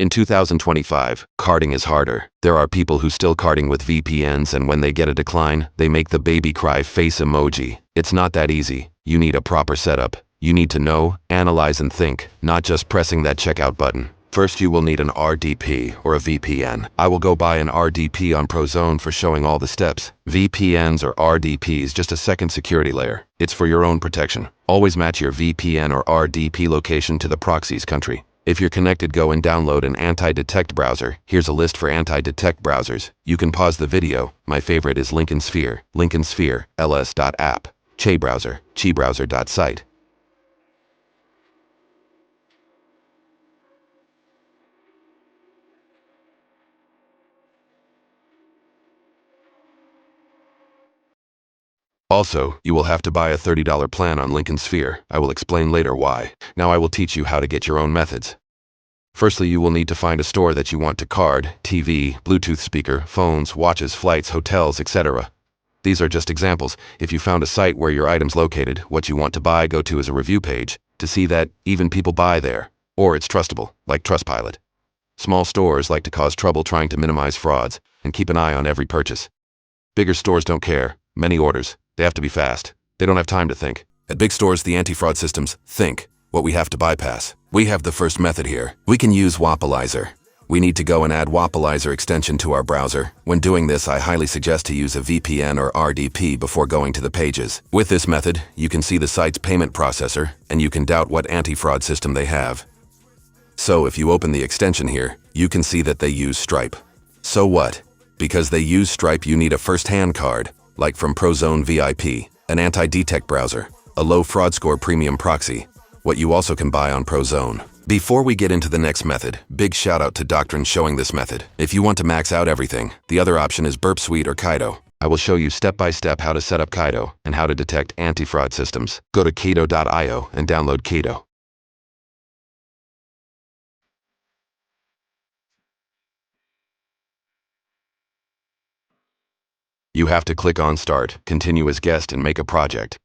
In 2025, carding is harder. There are people who still carding with VPNs, and when they get a decline, they make the baby cry face emoji. It's not that easy. You need a proper setup. You need to know, analyze and think, not just pressing that checkout button. First, you will need an RDP or a VPN. I will go buy an RDP on Prozone for showing all the steps. VPNs or RDPs, just a second security layer. It's for your own protection. Always match your VPN or RDP location to the proxy's country. If you're connected, go and download an anti-detect browser. Here's a list for anti-detect browsers. You can pause the video. My favorite is Lincoln Sphere, ls.app, Che browser, chibrowser.site. Also, you will have to buy a $30 plan on Lincoln Sphere. I will explain later why. Now I will teach you how to get your own methods. Firstly, you will need to find a store that you want to card: TV, Bluetooth speaker, phones, watches, flights, hotels, etc. These are just examples. If you found a site where your item's located, what you want to buy, go to is a review page to see that even people buy there, or it's trustable, like Trustpilot. Small stores like to cause trouble trying to minimize frauds and keep an eye on every purchase. Bigger stores don't care. Many orders. They have to be fast. They don't have time to think. At big stores, the anti-fraud systems think what we have to bypass. We have the first method here. We can use Wapalizer. We need to go and add Wapalizer extension to our browser. When doing this, I highly suggest to use a VPN or RDP before going to the pages. With this method, you can see the site's payment processor, and you can doubt what anti-fraud system they have. So if you open the extension here, you can see that they use Stripe. So what? Because they use Stripe, you need a first-hand card, like from Prozone VIP, an anti-detect browser, a low fraud score premium proxy, what you also can buy on Prozone. Before we get into the next method, big shout out to Doctrine showing this method. If you want to max out everything, the other option is Burp Suite or Kaido. I will show you step by step how to set up Kaido and how to detect anti-fraud systems. Go to kaido.io and download Kaido. You have to click on Start, Continue as Guest and make a project.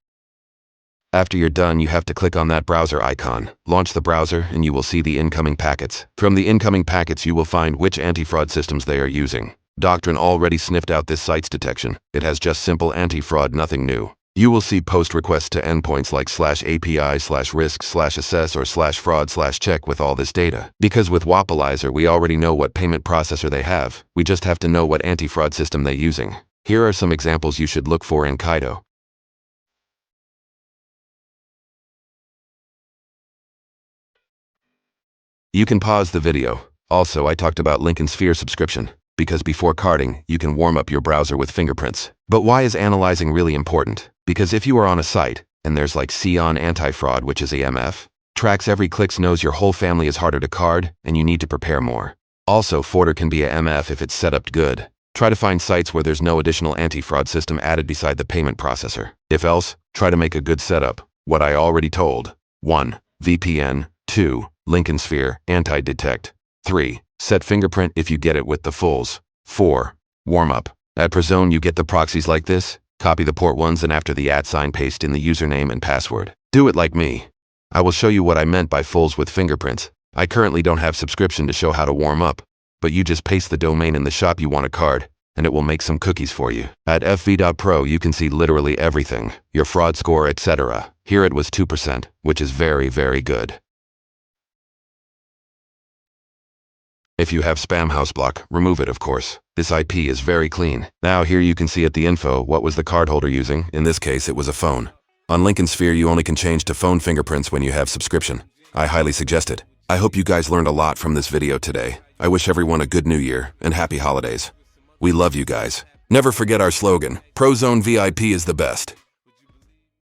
After you're done, you have to click on that browser icon. Launch the browser and you will see the incoming packets. From the incoming packets, you will find which anti-fraud systems they are using. Doctrine already sniffed out this site's detection. It has just simple anti-fraud, nothing new. You will see post requests to endpoints like /API/risk/assess or /fraud/check with all this data. Because with Wapalizer, we already know what payment processor they have. We just have to know what anti-fraud system they're using. Here are some examples you should look for in Kaido. You can pause the video. Also, I talked about Lincoln Sphere subscription, because before carding, you can warm up your browser with fingerprints. But why is analyzing really important? Because if you are on a site, and there's like Aasan anti-fraud, which is AMF, tracks every clicks, knows your whole family is harder to card, and you need to prepare more. Also, Forder can be a MF if it's set up good. Try to find sites where there's no additional anti-fraud system added beside the payment processor. If else, try to make a good setup. What I already told. 1. VPN. 2. Lincoln Sphere, anti-detect. 3. Set fingerprint if you get it with the fulls. 4. Warm up. At Prozone you get the proxies like this. Copy the port ones and after the @ paste in the username and password. Do it like me. I will show you what I meant by fulls with fingerprints. I currently don't have subscription to show how to warm up, but you just paste the domain in the shop you want a card, and it will make some cookies for you. At fv.pro you can see literally everything, your fraud score, etc. Here it was 2%, which is very, very good. If you have spam house block, remove it of course. This IP is very clean. Now here you can see at the info what was the cardholder using. In this case it was a phone. On Lincoln Sphere you only can change to phone fingerprints when you have subscription. I highly suggest it. I hope you guys learned a lot from this video today. I wish everyone a good new year and happy holidays. We love you guys. Never forget our slogan, Prozone VIP is the best.